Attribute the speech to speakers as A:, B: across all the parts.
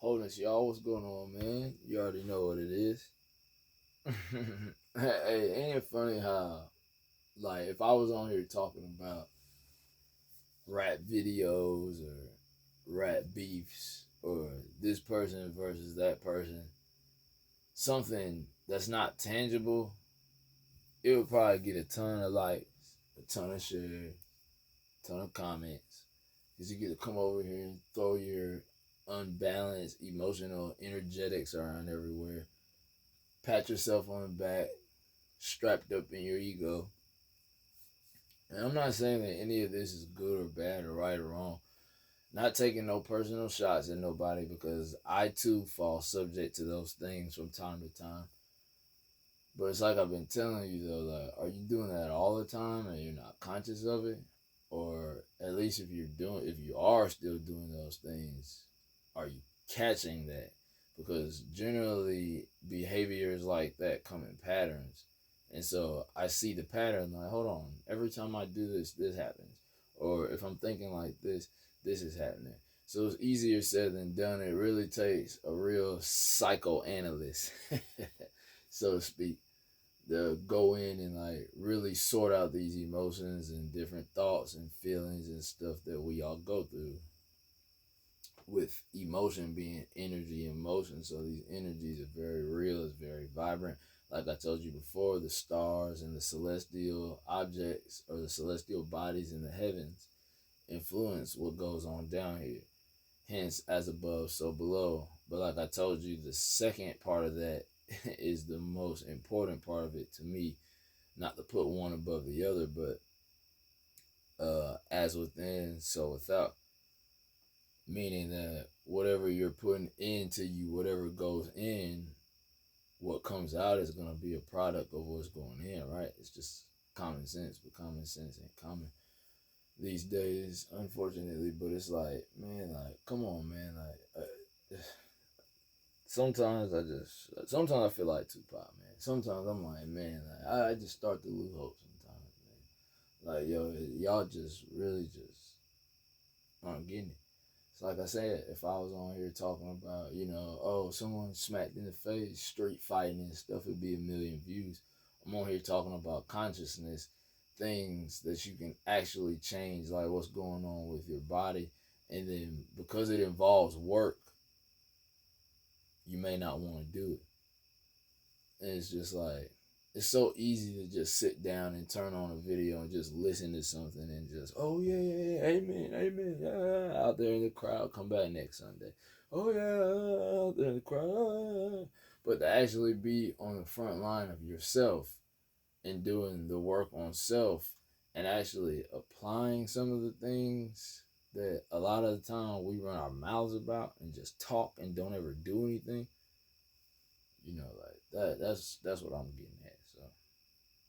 A: Wholeness, y'all. What's going on, man? You already know what it is. Hey, ain't it funny how, like, if I was on here talking about rap videos or rap beefs or this person versus that person, something that's not tangible, it would probably get a ton of likes, a ton of shares, a ton of comments. Because you get to come over here and throw your unbalanced emotional energetics around everywhere, pat yourself on the back, strapped up in your ego. And I'm not saying that any of this is good or bad or right or wrong. Not taking no personal shots at nobody because I too fall subject to those things from time to time. But it's like I've been telling you though, like, are you doing that all the time and you're not conscious of it? Or at least if you are still doing those things, are you catching that? Because generally behaviors like that come in patterns. And so I see the pattern like, hold on, every time I do this, this happens. Or if I'm thinking like this is happening. So it's easier said than done. It really takes a real psychoanalyst, so to speak, to go in and like really sort out these emotions and different thoughts and feelings and stuff that we all go through, with emotion being energy and motion. So these energies are very real, it's very vibrant. Like I told you before, the stars and the celestial objects or the celestial bodies in the heavens influence what goes on down here. Hence, as above, so below. But like I told you, the second part of that is the most important part of it to me. Not to put one above the other, but as within, so without. Meaning that whatever you're putting into you, whatever goes in, what comes out is going to be a product of what's going in, right? It's just common sense, but common sense ain't common these days, unfortunately. But it's like, man, like, come on, man. Like, sometimes I feel like Tupac, man. Sometimes I'm like, man, like, I just start to lose hope sometimes, man. Like, yo, y'all just really just aren't getting it. It's like I said, if I was on here talking about, oh, someone smacked in the face, street fighting and stuff, it'd be a million views. I'm on here talking about consciousness, things that you can actually change, like what's going on with your body. And then because it involves work, you may not want to do it. And it's just like, it's so easy to just sit down and turn on a video and just listen to something and just, oh yeah, yeah, yeah, amen, amen, yeah, out there in the crowd, come back next Sunday. Oh yeah, out there in the crowd. But to actually be on the front line of yourself and doing the work on self and actually applying some of the things that a lot of the time we run our mouths about and just talk and don't ever do anything, like that's what I'm getting at. So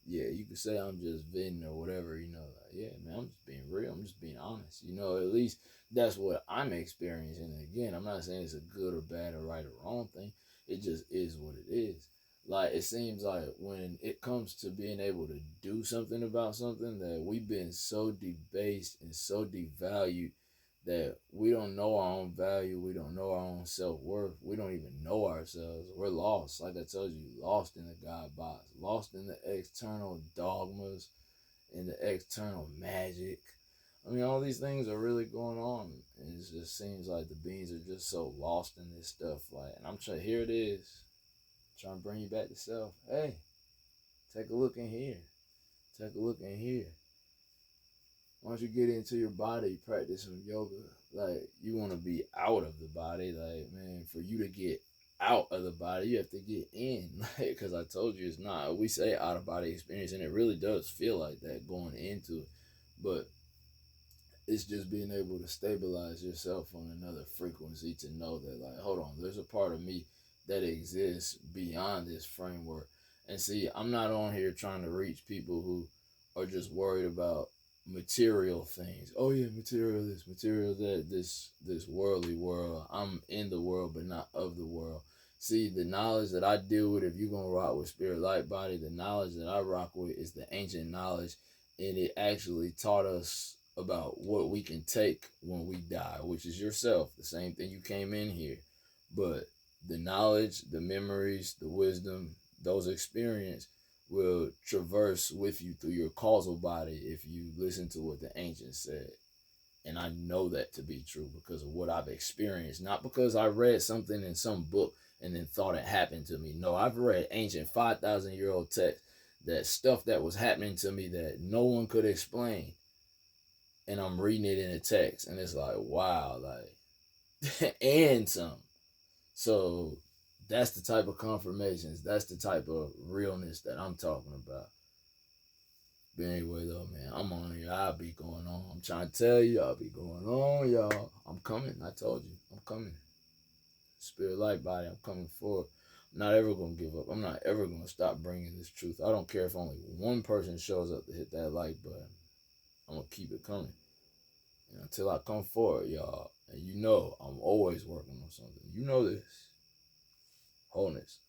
A: yeah, you could say I'm just venting or whatever, like, yeah, man, I'm just being real, I'm just being honest, at least that's what I'm experiencing. And again, I'm not saying it's a good or bad or right or wrong thing, it just is what it is. Like, it seems like when it comes to being able to do something about something, that we've been so debased and so devalued that we don't know our own value, we don't know our own self-worth, we don't even know ourselves. We're lost, like I told you, lost in the God box, lost in the external dogmas, in the external magic. I mean, all these things are really going on, and it just seems like the beings are just so lost in this stuff. Like, and I'm trying, here it is, trying to bring you back to self. Hey, take a look in here. Take a look in here. Once you get into your body, practice some yoga. Like, you want to be out of the body. Like, man, for you to get out of the body, you have to get in. Like, because I told you it's not. We say out of body experience, and it really does feel like that going into it. But it's just being able to stabilize yourself on another frequency to know that, like, hold on, there's a part of me that exists beyond this framework. And see, I'm not on here trying to reach people who are just worried about material things. Oh yeah, material this, material that, this worldly world. I'm in the world but not of the world. See, the knowledge that I deal with, if you're gonna rock with spirit light body, the knowledge that I rock with is the ancient knowledge, and it actually taught us about what we can take when we die, which is yourself, the same thing you came in here. But the knowledge, the memories, the wisdom, those experience will traverse with you through your causal body if you listen to what the ancients said. And I know that to be true because of what I've experienced, not because I read something in some book and then thought it happened to me. No, I've read ancient 5,000-year-old texts, that stuff that was happening to me that no one could explain. And I'm reading it in a text, and it's like, wow, like, and some. So that's the type of confirmations, that's the type of realness that I'm talking about. But anyway, though, man, I'm on here. I'll be going on. I'm trying to tell you, I'll be going on, y'all. I'm coming. I told you, I'm coming. Spirit, light, body, I'm coming forward. I'm not ever going to give up. I'm not ever going to stop bringing this truth. I don't care if only one person shows up to hit that like button. I'm going to keep it coming. And until I come forward, y'all. And you know, I'm always working on something. You know this. Wholeness.